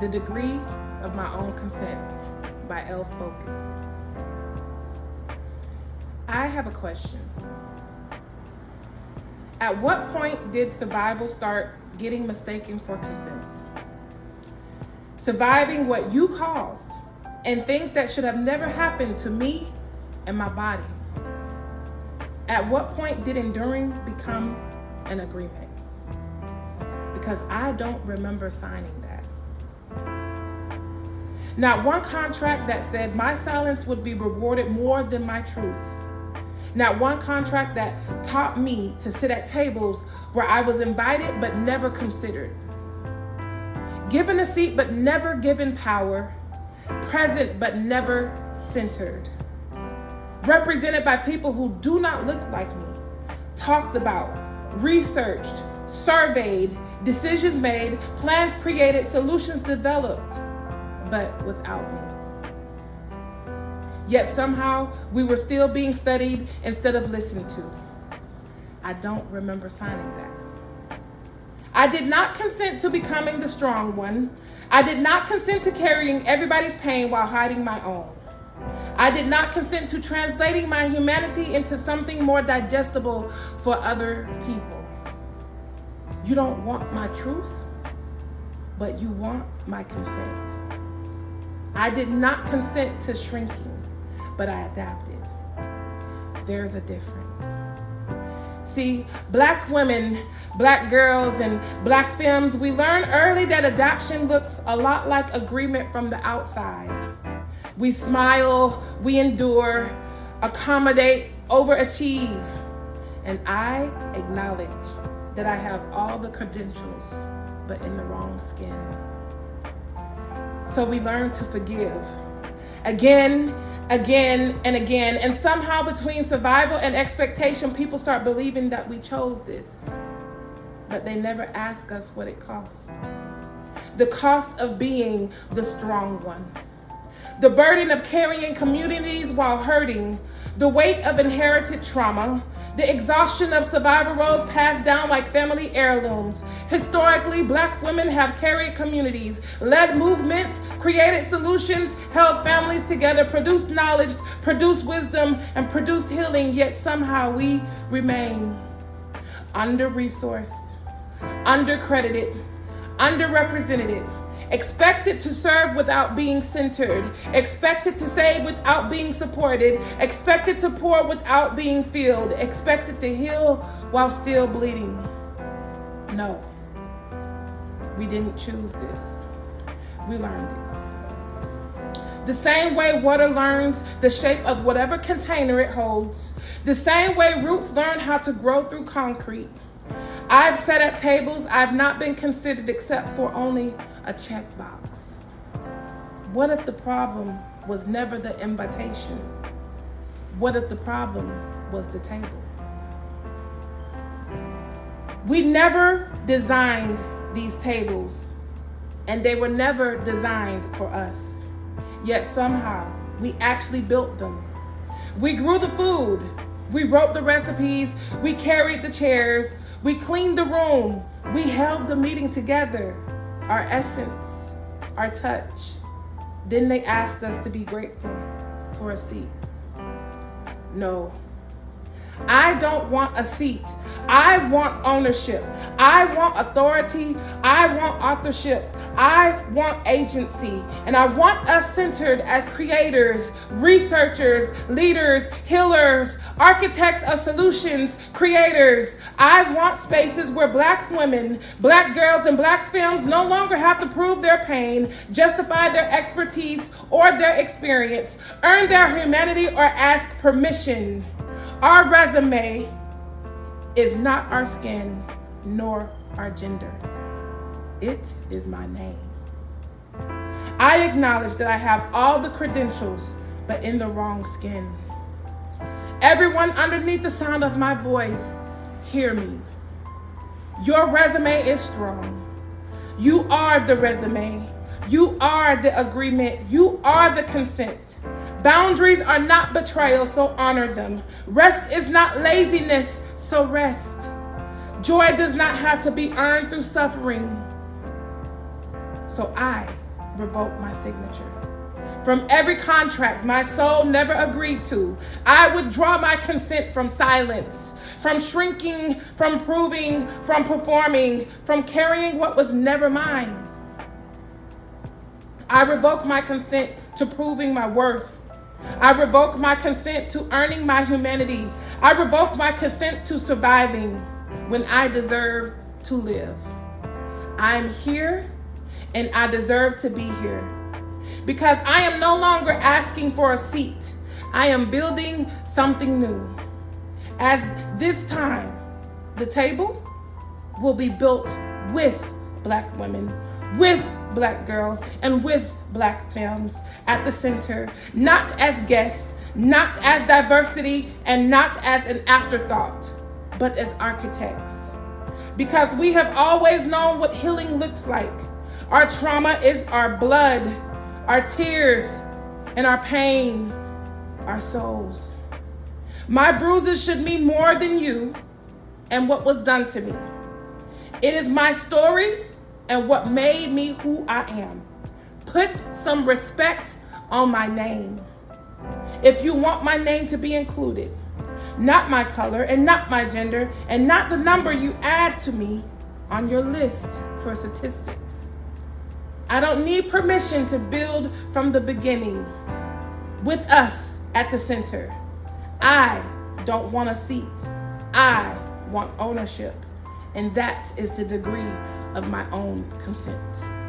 The Degree of My Own Consent by Elle Spoken. I have a question. At what point did survival start getting mistaken for consent? Surviving what you caused and things that should have never happened to me and my body. At what point did enduring become an agreement? Because I don't remember signing that. Not one contract that said my silence would be rewarded more than my truth. Not one contract that taught me to sit at tables where I was invited but never considered. Given a seat but never given power. Present but never centered. Represented by people who do not look like me. Talked about, researched, surveyed, decisions made, plans created, solutions developed, but without me. Yet somehow we were still being studied instead of listened to. I don't remember signing that. I did not consent to becoming the strong one. I did not consent to carrying everybody's pain while hiding my own. I did not consent to translating my humanity into something more digestible for other people. You don't want my truth, but you want my consent. I did not consent to shrinking, but I adapted. There's a difference. See, Black women, Black girls, and Black femmes, we learn early that adoption looks a lot like agreement from the outside. We smile, we endure, accommodate, overachieve. And I acknowledge that I have all the credentials, but in the wrong skin. So we learn to forgive. Again, and again. And somehow between survival and expectation, people start believing that we chose this. But they never ask us what it costs. The cost of being the strong one. The burden of carrying communities while hurting. The weight of inherited trauma. The exhaustion of survival roles passed down like family heirlooms. Historically, Black women have carried communities, led movements, created solutions, held families together, produced knowledge, produced wisdom, and produced healing, yet somehow we remain under-resourced, under-credited, underrepresented, expected to serve without being centered, expected to save without being supported, expected to pour without being filled, expected to heal while still bleeding. No, we didn't choose this. We learned it. The same way water learns the shape of whatever container it holds, the same way roots learn how to grow through concrete. I've sat at tables I've not been considered except for only a checkbox. What if the problem was never the invitation? What if the problem was the table? We never designed these tables, and they were never designed for us. Yet somehow we actually built them. We grew the food. We wrote the recipes. We carried the chairs. We cleaned the room. We held the meeting together. Our essence, our touch. Then they asked us to be grateful for a seat. No. I don't want a seat. I want ownership. I want authority. I want authorship. I want agency. And I want us centered as creators, researchers, leaders, healers, architects of solutions, creators. I want spaces where Black women, Black girls, and Black femmes no longer have to prove their pain, justify their expertise or their experience, earn their humanity, or ask permission. Our resume is not our skin nor our gender. It is my name. I acknowledge that I have all the credentials, but in the wrong skin. Everyone underneath the sound of my voice, hear me. Your resume is strong. You are the resume. You are the agreement. You are the consent. Boundaries are not betrayal, so honor them. Rest is not laziness, so rest. Joy does not have to be earned through suffering. So I revoke my signature. From every contract my soul never agreed to, I withdraw my consent from silence, from shrinking, from proving, from performing, from carrying what was never mine. I revoke my consent to proving my worth. I revoke my consent to earning my humanity. I revoke my consent to surviving when I deserve to live. I'm here and I deserve to be here. Because I am no longer asking for a seat. I am building something new. As this time, the table will be built with Black women, with Black girls, and with Black femmes at the center, not as guests, not as diversity, and not as an afterthought, but as architects. Because we have always known what healing looks like. Our trauma is our blood, our tears, and our pain, our souls. My bruises should mean more than you and what was done to me. It is my story and what made me who I am. Put some respect on my name. If you want my name to be included, not my color and not my gender and not the number you add to me on your list for statistics. I don't need permission to build from the beginning with us at the center. I don't want a seat. I want ownership. And that is the degree of my own consent.